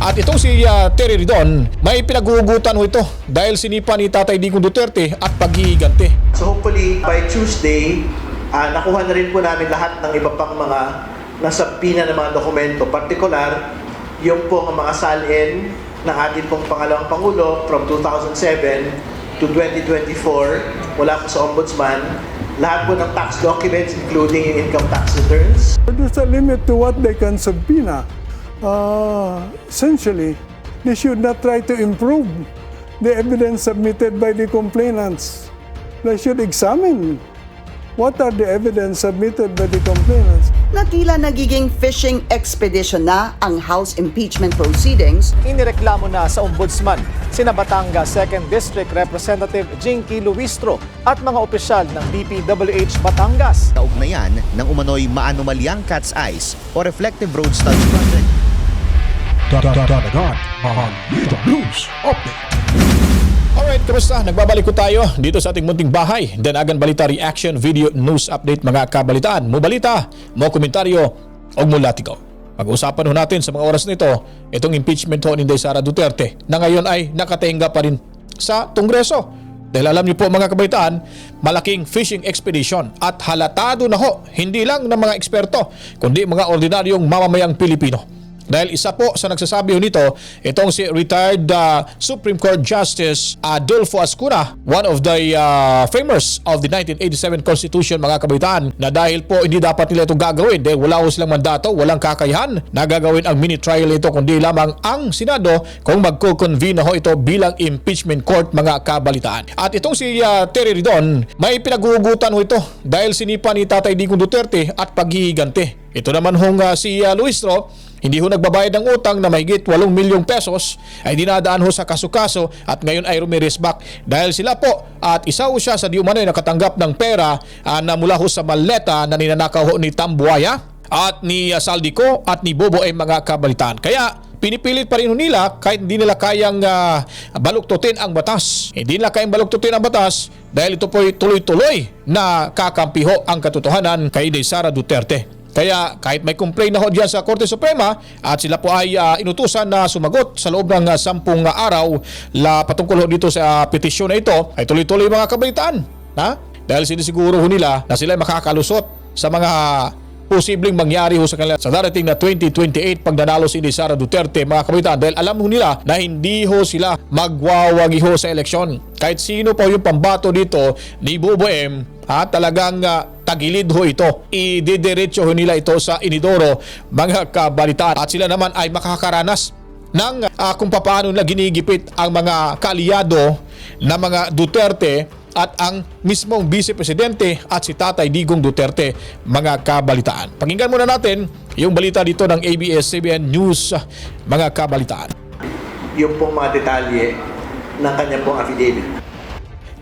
At itong si Terry Ridon, may pinaghuhugutan ho ito dahil sinipa ni Tatay Digong Duterte at paghihiganti. So hopefully by Tuesday, nakuha na rin po namin lahat ng iba pang mga nasabina ng mga dokumento. Partikular, yung pong mga salin ng ating pong pangalawang Pangulo from 2007 to 2024 mula po sa Ombudsman. Lahat po ng tax documents including yung income tax returns. There's a limit to what they can subpoena. Essentially, they should not try to improve the evidence submitted by the complainants. They should examine what are the evidence submitted by the complainants. Na tila nagiging fishing expedition na ang House impeachment proceedings. Inireklamo na sa Ombudsman sina Batangas 2nd District Representative Jinky Luistro at mga opisyal ng DPWH Batangas. Kaugnayan ng umano'y maanomalyang cat's eyes o reflective road study project. Dagdag on Dito News Update. Alright, kamusta? Nagbabalik ko tayo dito sa ating munting bahay. Danagan Balita Reaction Video News Update mga kabalitaan. Mo balita, mo komentaryo, o mo latigaw. Pag-uusapan ho natin sa mga oras nito, itong impeachment ho ni Inday Sara Duterte na ngayon ay nakatenga pa rin sa Kongreso. Dahil alam niyo po mga kabalitaan, malaking fishing expedition at halatado na ho, hindi lang ng mga eksperto, kundi mga ordinaryong mamamayang Pilipino. Dahil isa po sa nagsasabi ho nito, itong si retired Supreme Court Justice Adolfo Ascuna, one of the framers of the 1987 Constitution mga kabaitaan, na dahil po hindi dapat nila ito gagawin dahil wala ho silang mandato, walang kakayahan na gagawin ang mini trial ito kundi lamang ang Senado kung magko-convene na ho ito bilang impeachment court mga kabalitaan. At itong si Terry Ridon, may pinaghuhugutan ho ito dahil sinipa ni Tatay Digong Duterte at paghihiganti. Ito naman hong si Luistro, hindi ho nagbabayad ng utang na mahigit 8 milyong pesos ay dinadaan ho sa kaso-kaso at ngayon ay rumiresback dahil sila po at isa ho siya sa di umano'y nakatanggap ng pera na mula ho sa maleta na ninanakaw ho ni Tambuaya at ni Saldico at ni Bobo ay mga kabalitaan. Kaya pinipilit pa rin nila kahit hindi nila kayang baluktutin ang batas. Hindi nila kayang baluktutin ang batas dahil ito po'y tuloy-tuloy na kakampiho ang katotohanan kay Inday Sara Duterte. Kaya kahit may complaint na ho dyan sa Korte Suprema at sila po ay inutusan na sumagot sa loob ng 10 araw patungkol ho dito sa petisyon na ito, ay tuloy-tuloy mga kabalitaan. Dahil sinisiguro ho nila na sila ay makakalusot sa mga posibleng mangyari ho sa kanila sa darating na 2028 pag nanalo si Inday Sara Duterte mga kabalitaan, dahil alam ho nila na hindi ho sila magwawagi ho sa eleksyon. Kahit sino po yung pambato dito ni Bobo M, talagang tagilid ho ito. Ididiretso ho nila ito sa inidoro mga kabalitaan. At sila naman ay makakaranas ng kung paano na ginigipit ang mga kaalyado na mga Duterte at ang mismong Vice Presidente at si Tatay Digong Duterte mga kabalitaan. Pakinggan muna natin yung balita dito ng ABS-CBN News mga kabalitaan. Yung pong mga detalye ng kanyang pong affidavit.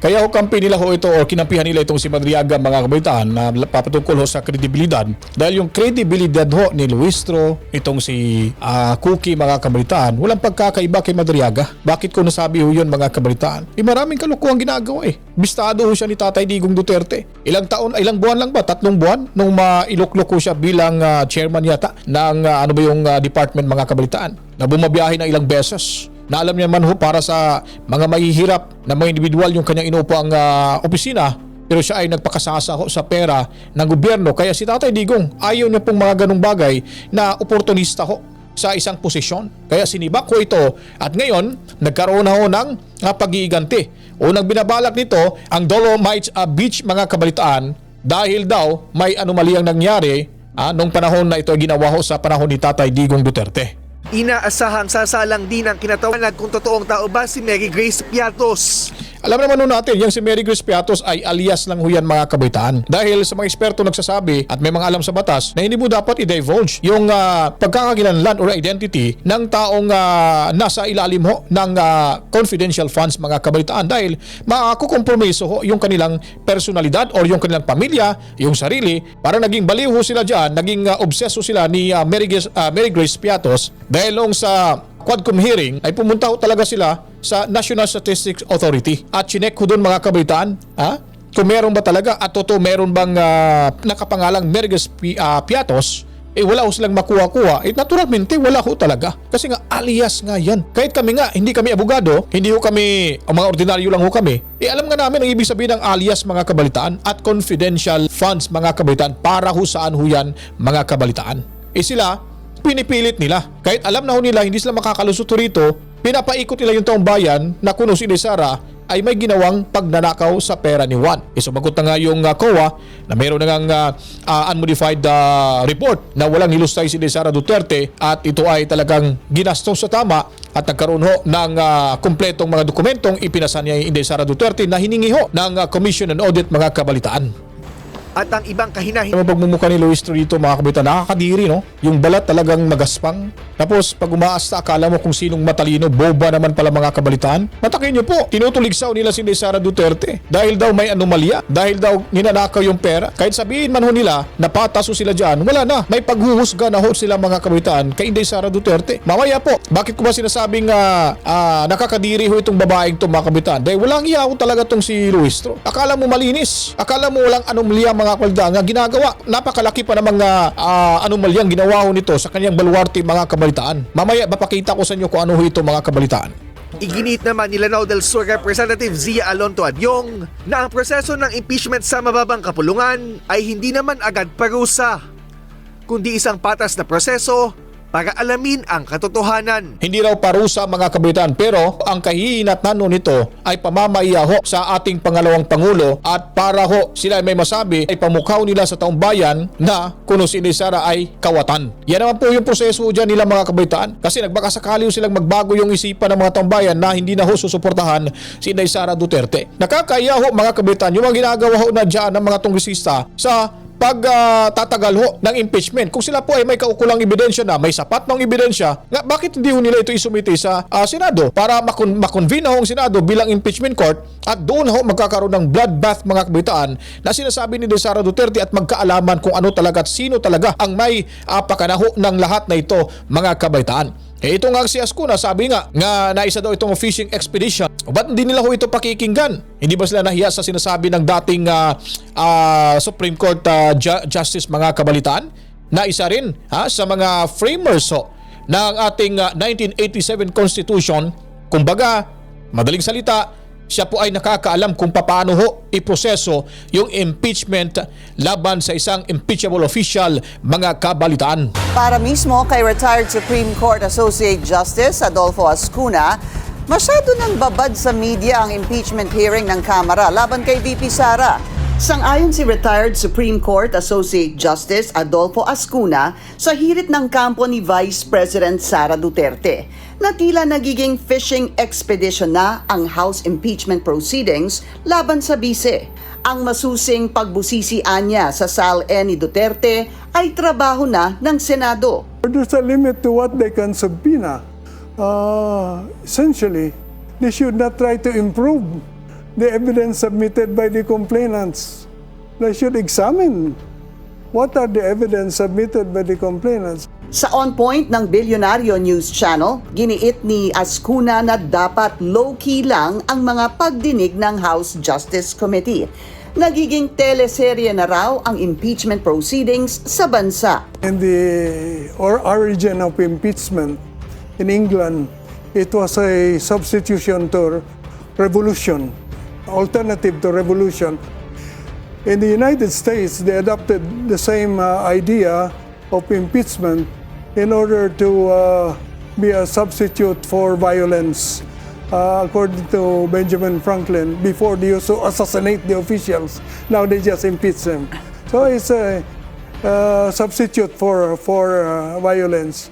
Kaya ho kampi nila ho ito o kinampihan nila itong si Madriaga mga kabalitaan na papatungkol ho sa kredibilidad. Dahil yung kredibilidad ho ni Luistro, itong si Cookie mga kabalitaan, walang pagkakaiba kay Madriaga. Bakit ko nasabi ho yun mga kabalitaan? Maraming kalukuhan ginagawa Bistado ho siya ni Tatay Digong Duterte. Ilang buwan lang ba? 3 buwan nung mailuklok ho siya bilang chairman yata ng department mga kabalitaan na bumabiyahe ng ilang beses. Na alam niya man ho para sa mga mahihirap na mga individual yung kanyang inuupo ang opisina, pero siya ay nagpakasasa ho sa pera ng gobyerno. Kaya si Tatay Digong ayaw niya pong mga ganong bagay na oportunista ho sa isang posisyon. Kaya sinibak ko ito at ngayon nagkaroon na ho ng pag-iiganti. Unang binabalak nito ang Dolomites Beach mga kabalitaan dahil daw may anomalyang nangyari nung panahon na ito ay ginawa ho sa panahon ni Tatay Digong Duterte. Inaasahang sasalang din ang kinatawanan kung totoong tao ba si Mary Grace Piatos. Alam naman nun natin, yung si Mary Grace Piatos ay alias lang ho yan mga kabaitaan. Dahil sa mga eksperto nagsasabi at may mga alam sa batas na hindi mo dapat i-divulge yung pagkakakilanlan or identity ng taong nasa ilalim ho ng confidential funds mga kabaitaan. Dahil makukompromiso ho yung kanilang personalidad or yung kanilang pamilya, yung sarili, para naging baliw ho sila dyan, naging obseso sila ni Mary Grace Piatos. Dahil nung sa Quadcom hearing ay pumunta ho talaga sila sa National Statistics Authority at chinek ko doon mga kabalitaan kung meron ba talaga at totoo meron bang nakapangalang Mary Grace Piatos wala ho silang makuha-kuha, naturalmente wala ho talaga. Kasi nga alias nga yan. Kahit kami nga, hindi kami abogado, hindi ho kami, o mga ordinaryo lang ho kami, alam nga namin ang ibig sabihin ng alias mga kabalitaan at confidential funds mga kabalitaan para ho saan ho yan mga kabalitaan. Sila, pinipilit nila. Kahit alam na ho nila, hindi sila makakalusot rito, pinapaikot nila yung taong bayan na kuno si Sara ay may ginawang pagnanakaw sa pera ni Juan. Sumagot na nga yung COA na mayroon na nga unmodified report na walang nilustay si Sara Duterte at ito ay talagang ginastos sa tama at nagkaroon ho ng kumpletong mga dokumentong ipinasa niya yung Sara Duterte na hiningi ho ng Commission on Audit mga kabalitaan. At ang ibang kahinahin Ang pagmumukha ni Luis dito mga kabalitaan, nakakadiri no? Yung balat talagang magaspang. Tapos pag umaasta akala mo kung sinong matalino, boba naman pala mga kabalitaan. Matakin nyo po, tinutuligsaw nila si Sara Duterte dahil daw may anomalya, dahil daw ninanakaw yung pera. Kahit sabihin man ho nila na pataso sila dyan, wala na. May paghuhusga na ho sila mga kabalitaan kay Sara Duterte. Mamaya po, bakit ko ba sinasabing nakakadiri ho itong babaeng to mga kabalitaan? Dahil walang iya ho talaga tong si Luis. Akala mo malinis, akala mo walang anomalya mga kabalitaan nga ginagawa. Napakalaki pa ng mga anomalyang ginawa ho nito sa kanyang baluarte mga kabalitaan. Mamaya mapakita ko sa inyo kung ano ho ito mga kabalitaan. Iginit naman ni Lanao del Sur Representative Zia Alonto Adyong na ang proseso ng impeachment sa mababang kapulungan ay hindi naman agad parusa, kundi isang patas na proseso para alamin ang katotohanan. Hindi raw parusa mga kabalitaan pero ang kahihinatnan nito ay pamamaiya ho sa ating pangalawang Pangulo at para ho sila may masabi ay pamukhaw nila sa taong bayan na kuno si Sara ay kawatan. Yan naman po yung proseso dyan nila mga kabalitaan kasi nagbakasakali silang magbago yung isipan ng mga taong bayan na hindi na ho susuportahan si Sara Duterte. Nakakaya ho mga kabalitaan yung mga ginagawa ho na dyan ng mga tongresista sa tatagal ho ng impeachment. Kung sila po ay may kaukulang ebidensya na, may sapat ng ebidensya, nga bakit hindi ho nila ito isumite sa Senado para makonvene na ho ang Senado bilang impeachment court at doon ho magkakaroon ng bloodbath mga kabalitaan na sinasabi ni Sara Duterte at magkaalaman kung ano talaga at sino talaga ang may pakanaho ng lahat na ito mga kabalitaan. Ito nga si Ascuna, sabi nga naisa daw itong fishing expedition. O ba't hindi nila ho ito pakikinggan? Hindi ba sila nahiya sa sinasabi ng dating Supreme Court Justice mga kabalitaan? Na isa rin sa mga framers ng ating 1987 Constitution. Kumbaga, madaling salita, siya po ay nakakaalam kung paano ho iproseso yung impeachment laban sa isang impeachable official mga kabalitaan. Para mismo kay retired Supreme Court Associate Justice Adolfo Ascuna, masyado nang babad sa media ang impeachment hearing ng Kamara laban kay VP Sara. Sang-ayon si retired Supreme Court Associate Justice Adolfo Ascuna sa hirit ng kampo ni Vice President Sara Duterte na tila nagiging fishing expedition na ang House impeachment proceedings laban sa bise. Ang masusing pagbusisian niya sa SAL-N ni Duterte ay trabaho na ng Senado. There's a limit to what they can subpoena. Essentially, they should not try to improve the evidence submitted by the complainants. They should examine what are the evidence submitted by the complainants. Sa On Point ng Bilyonaryo News Channel, giniit ni Ascuna na dapat low-key lang ang mga pagdinig ng House Justice Committee. Nagiging teleserye na raw ang impeachment proceedings sa bansa. In the origin of impeachment in England, it was a substitution to revolution, alternative to revolution. In the United States, they adopted the same idea of impeachment in order to be a substitute for violence. According to Benjamin Franklin, before they used to assassinate the officials, now they just impeach them. So it's a substitute for violence.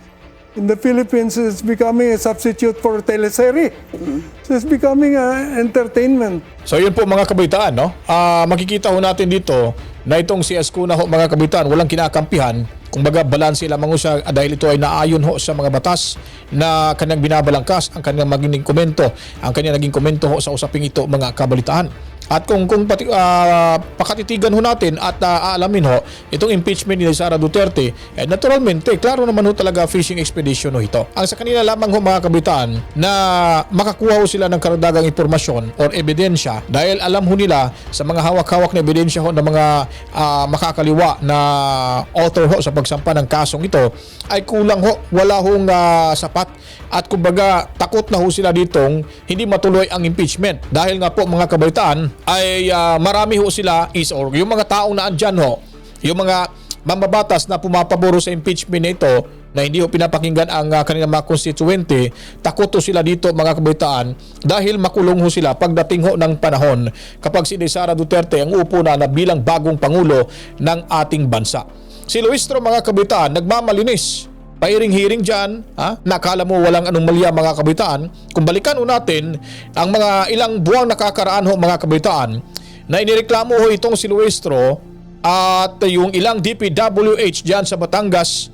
In the Philippines, it's becoming a substitute for teleserye. So it's becoming entertainment. So yun po mga kabalitaan, no? Makikita ho natin dito na itong si Ascuna ho mga kabalitaan, walang kinakampihan. Kumbaga balanse lamang ho siya dahil ito ay naayon ho sa mga batas na kanyang binabalangkas ang kanyang maging komento, ang kanyang naging komento ho sa usaping ito mga kabalitaan. At kung pakatitigan ho natin at aalamin ho itong impeachment ni Sara Duterte, naturalmente, klaro naman ho talaga fishing expedition ho ito. Ang sa kanila lamang ho mga kabitaan na makakuha ho sila ng karagdagang impormasyon or ebidensya dahil alam ho nila sa mga hawak-hawak na ebidensya ho ng mga makakaliwa na author ho sa pagsampa ng kasong ito ay kulang ho, wala hong sapat at kumbaga takot na ho sila ditong hindi matuloy ang impeachment dahil nga po mga kabaitaan ay marami ho sila or yung mga taong na andyan ho, yung mga mambabatas na pumapaboro sa impeachment na ito na hindi ho pinapakinggan ang kanilang mga konstituente, takot ho sila dito mga kabaitaan dahil makulong ho sila pagdating ho ng panahon kapag si Sara Duterte ang upo na bilang bagong pangulo ng ating bansa. Si Luistro mga kabaitaan nagmamalinis. Pairing-hiring dyan, nakala mo walang anomalya mga kabitaan. Kung balikan ho natin ang mga ilang buwang nakakaraan ho mga kabitaan na inireklamo ho itong si Luistro at yung ilang DPWH dyan sa Batangas,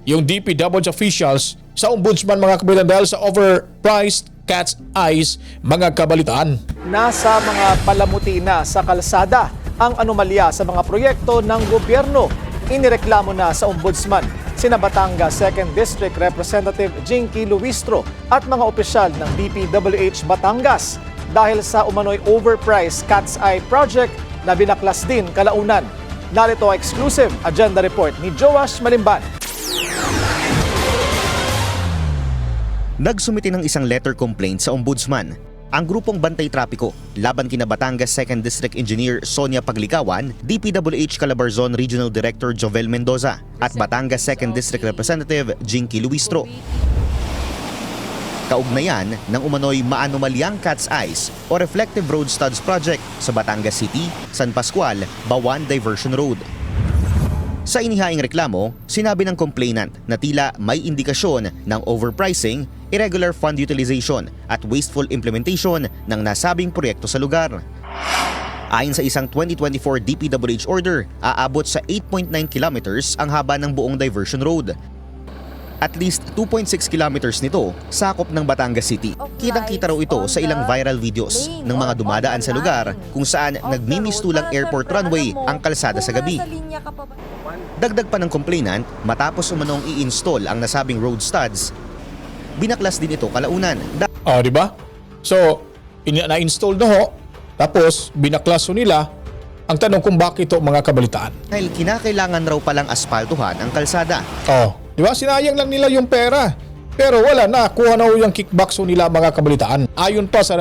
yung DPWH officials sa ombudsman mga kabitaan dahil sa overpriced cat's eyes mga kabalitaan. Nasa mga palamuti na sa kalsada ang anomalya sa mga proyekto ng gobyerno. Inireklamo na sa ombudsman sina Batangas 2nd District Representative Jinky Luistro at mga opisyal ng DPWH Batangas dahil sa umano'y overpriced cat's eye project na binaklas din kalaunan. Narito ang exclusive agenda report ni Joash Malimban. Nagsumite ng isang letter complaint sa ombudsman ang grupong Bantay Trapiko laban kina Batangas 2nd District Engineer Sonia Paglikawan, DPWH Calabarzon Regional Director Jovel Mendoza at Batangas 2nd District Representative Jinky Luistro. Kaugnayan ng umano'y maanomalyang cat's eyes o reflective road studs project sa Batangas City, San Pascual, Bawan Diversion Road. Sa inihaing reklamo, sinabi ng complainant na tila may indikasyon ng overpricing, irregular fund utilization at wasteful implementation ng nasabing proyekto sa lugar. Ayon sa isang 2024 DPWH order, aabot sa 8.9 kilometers ang haba ng buong diversion road. At least 2.6 kilometers nito sakop ng Batangas City. Kitang-kita raw ito sa ilang viral videos ng mga dumadaan sa lugar kung saan nagmimistulang airport runway ang kalsada sa gabi. Dagdag pa ng complainant, matapos umanong i-install ang nasabing road studs, binaklas din ito kalaunan. Di ba? So, na-install na ho, tapos binaklas ho nila. Ang tanong kung bakit ito mga kabalitaan. Dahil kinakailangan raw palang aspaltuhan ang kalsada. Di ba? Sinayang lang nila yung pera. Pero wala na, kuha na ho yung kickbacks ho nila mga kabalitaan. Ayon pa sa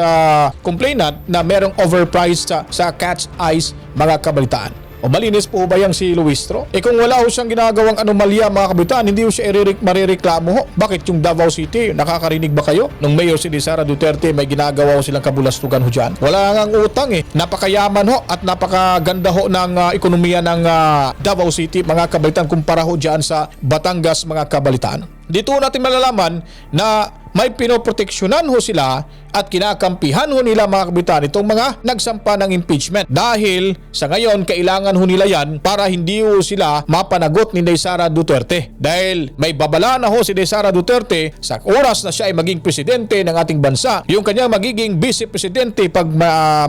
complainant na merong overpriced sa cat's eyes mga kabalitaan. O malinis po ba yung si Luistro? Kung wala ho siyang ginagawang anomalya mga kabitaan, hindi ho siya marireklamo ho. Bakit yung Davao City, nakakarinig ba kayo? Nung Mayor si Sara Duterte, may ginagawa ho silang kabulastugan ho dyan. Wala ngang utang Napakayaman ho at napakaganda ho ng ekonomiya ng Davao City mga kabalitaan kumpara ho dyan sa Batangas mga kabalitaan. Dito natin malalaman na may pinoproteksyonan ho sila at kinakampihan ho nila mga kabitan itong mga nagsampa ng impeachment. Dahil sa ngayon, kailangan ho nila yan para hindi ho sila mapanagot ni Sara Duterte. Dahil may babala na ho si Sara Duterte sa oras na siya ay maging presidente ng ating bansa. Yung kanyang magiging vice-presidente pag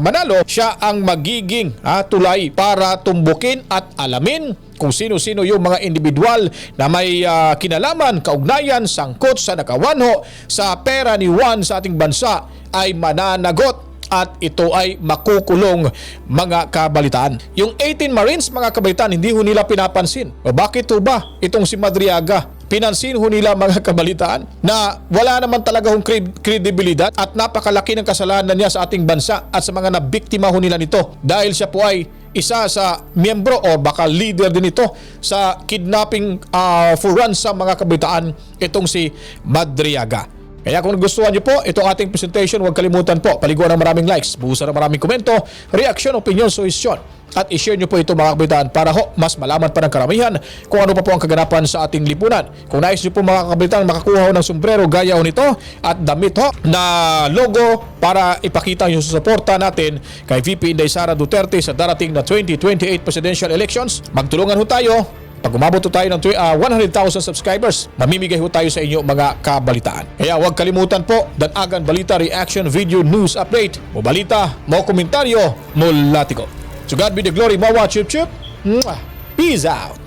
manalo, siya ang magiging tulay para tumbukin at alamin kung sino-sino yung mga individual na may kinalaman, kaugnayan, sangkot sa nakawanho sa pera ni Juan sa ating bansa ay mananagot at ito ay makukulong mga kabalitaan. Yung 18 Marines mga kabalitaan hindi ho nila pinapansin. O bakit ho ba itong si Madriaga? Pinansin ho nila mga kabalitaan na wala naman talaga hong kredibilidad at napakalaki ng kasalanan niya sa ating bansa at sa mga nabiktima ho nila nito dahil siya po ay isa sa miyembro o baka leader din ito sa kidnapping for ransom mga kabalitaan itong si Madriaga. Kaya kung nagustuhan niyo po itong ating presentation, huwag kalimutan po paliguan ng maraming likes, buhusan ng maraming komento, reaksyon, opinion, suggestion at i-share niyo po ito mga kabalitaan para mas malaman pa ng karamihan kung ano pa po ang kaganapan sa ating lipunan. Kung nais niyo po mga kabalitaan makakuha ng sombrero gaya nito at damit na logo para ipakita yung susuporta natin kay VP Inday Sara Duterte sa darating na 2028 presidential elections, magtulungan ho tayo Pag umabot ho tayo ng 100,000 subscribers, mamimigay ho tayo sa inyo mga kabalitaan. Kaya huwag kalimutan po, Danagan Balita Reaction Video News Update. Mo balita, mo komentaryo, mo latiko. To God be the glory, mawa, chip chip. Mwah. Peace out.